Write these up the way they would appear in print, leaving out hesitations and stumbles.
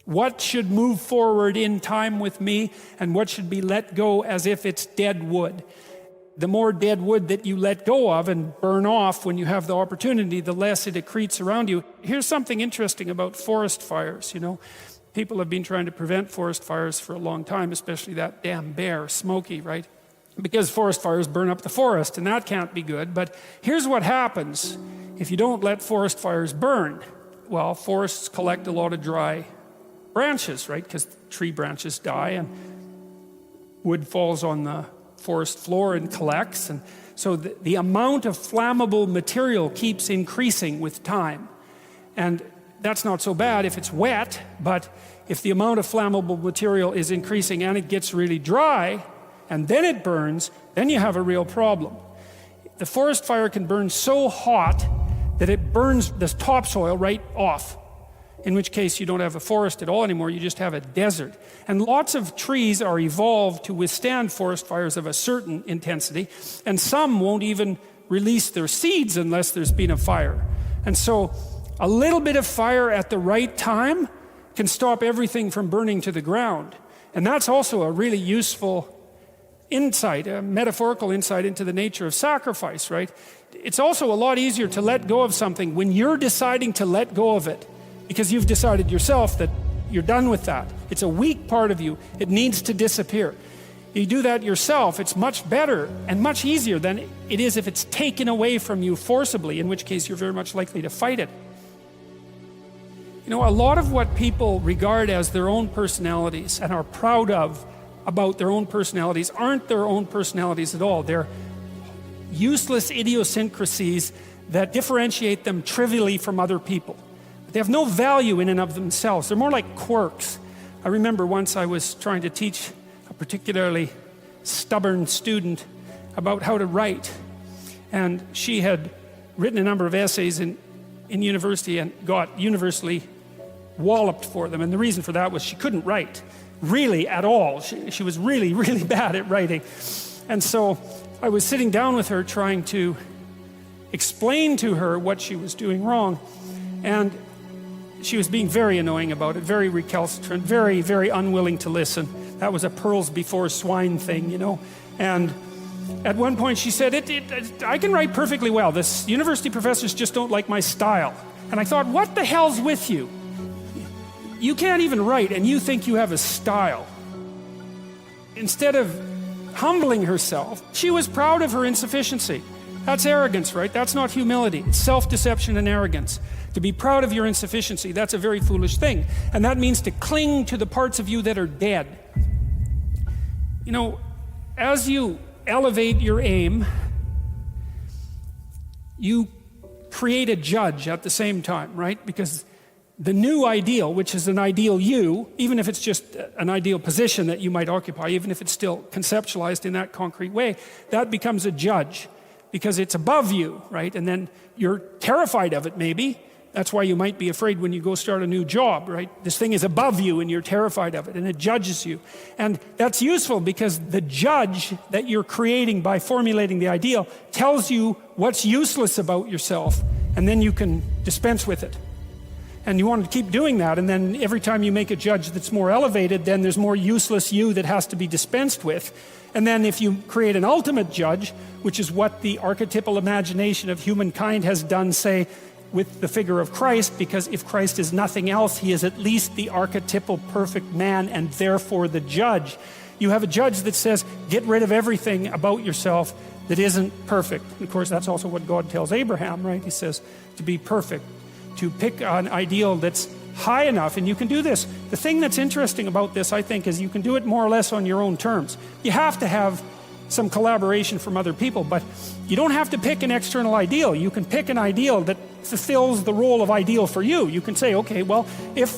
What should move forward in time with me, and what should be let go as if it's dead wood? The more dead wood that you let go of and burn off when you have the opportunity, the less it accretes around you. Here's something interesting about forest fires, People have been trying to prevent forest fires for a long time, especially that damn bear, Smokey, right? Because forest fires burn up the forest, and that can't be good. But here's what happens if you don't let forest fires burn. Well, forests collect a lot of dry branches, right? Because tree branches die and wood falls on the forest floor and collects. And so the amount of flammable material keeps increasing with time. And that's not so bad if it's wet, but if the amount of flammable material is increasing and it gets really dry, and then it burns, then you have a real problem. The forest fire can burn so hot that it burns the topsoil right off, in which case you don't have a forest at all anymore, you just have a desert. And lots of trees are evolved to withstand forest fires of a certain intensity, and some won't even release their seeds unless there's been a fire. And so a little bit of fire at the right time can stop everything from burning to the ground. And that's also a really useful insight, a metaphorical insight into the nature of sacrifice, right? It's also a lot easier to let go of something when you're deciding to let go of it, because you've decided yourself that you're done with that. It's a weak part of you. It needs to disappear. You do that yourself, it's much better and much easier than it is if it's taken away from you forcibly, in which case you're very much likely to fight it. A lot of what people regard as their own personalities and are proud of about their own personalities aren't their own personalities at all. They're useless idiosyncrasies that differentiate them trivially from other people. They have no value in and of themselves. They're more like quirks. I remember once I was trying to teach a particularly stubborn student about how to write. And she had written a number of essays in university and got universally walloped for them. And the reason for that was she couldn't write, really at all. She was really, really bad at writing. And so I was sitting down with her trying to explain to her what she was doing wrong. And she was being very annoying about it, very recalcitrant, very, very unwilling to listen. That was a pearls before swine thing, And at one point she said, I can write perfectly well. This university professors just don't like my style. And I thought, what the hell's with you? You can't even write and you think you have a style. Instead of humbling herself, she was proud of her insufficiency. That's arrogance, right? That's not humility. It's self-deception and arrogance. To be proud of your insufficiency, that's a very foolish thing. And that means to cling to the parts of you that are dead. As you elevate your aim, you create a judge at the same time, right? Because the new ideal, which is an ideal you, even if it's just an ideal position that you might occupy, even if it's still conceptualized in that concrete way, that becomes a judge because it's above you, right? And then you're terrified of it, maybe. That's why you might be afraid when you go start a new job, right? This thing is above you and you're terrified of it and it judges you. And that's useful because the judge that you're creating by formulating the ideal tells you what's useless about yourself, and then you can dispense with it. And you want to keep doing that, and then every time you make a judge that's more elevated, then there's more useless you that has to be dispensed with. And then if you create an ultimate judge, which is what the archetypal imagination of humankind has done, say, with the figure of Christ, because if Christ is nothing else, he is at least the archetypal perfect man and therefore the judge. You have a judge that says, get rid of everything about yourself that isn't perfect. And of course, that's also what God tells Abraham, right? He says to be perfect, to pick an ideal that's high enough, and you can do this. The thing that's interesting about this, I think, is you can do it more or less on your own terms. You have to have some collaboration from other people, but you don't have to pick an external ideal. You can pick an ideal that fulfills the role of ideal for you. You can say, okay, well, if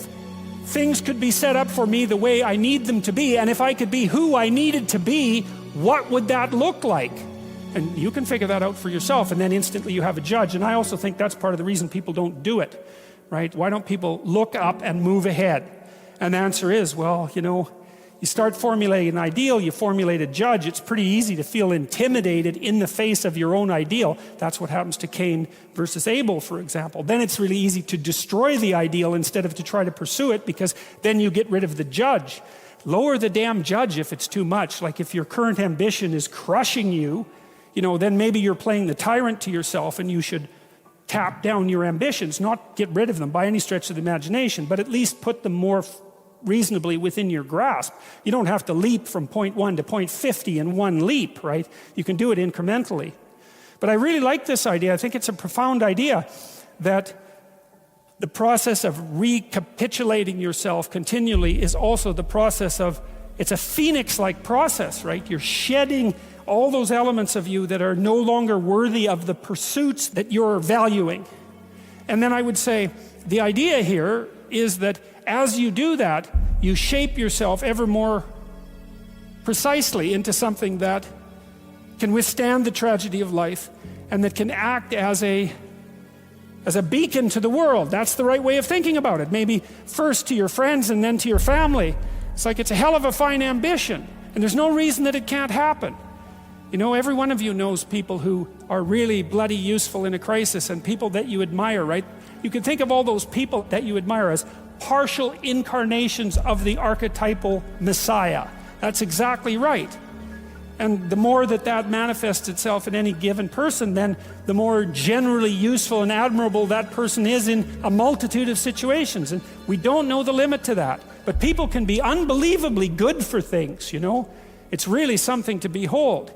things could be set up for me the way I need them to be, and if I could be who I needed to be, what would that look like? And you can figure that out for yourself, and then instantly you have a judge. And I also think that's part of the reason people don't do it, right? Why don't people look up and move ahead? And the answer is, well, You start formulating an ideal, you formulate a judge. It's pretty easy to feel intimidated in the face of your own ideal. That's what happens to Cain versus Abel, for example. Then it's really easy to destroy the ideal instead of to try to pursue it, because then you get rid of the judge. Lower the damn judge if it's too much. Like if your current ambition is crushing you, then maybe you're playing the tyrant to yourself, and you should tap down your ambitions, not get rid of them by any stretch of the imagination, but at least put them more reasonably within your grasp. You don't have to leap from point 1 to point 50 in one leap, right? You can do it incrementally. But I really like this idea. I think it's a profound idea that the process of recapitulating yourself continually is also the process of, it's a phoenix-like process, right? You're shedding all those elements of you that are no longer worthy of the pursuits that you're valuing. And then I would say the idea here is that as you do that, you shape yourself ever more precisely into something that can withstand the tragedy of life and that can act as a beacon to the world. That's the right way of thinking about it. Maybe first to your friends and then to your family. It's like it's a hell of a fine ambition, and there's no reason that it can't happen. Every one of you knows people who are really bloody useful in a crisis, and people that you admire, right? You can think of all those people that you admire as partial incarnations of the archetypal Messiah. That's exactly right. And the more that manifests itself in any given person, then the more generally useful and admirable that person is in a multitude of situations. And we don't know the limit to that. But people can be unbelievably good for things, It's really something to behold.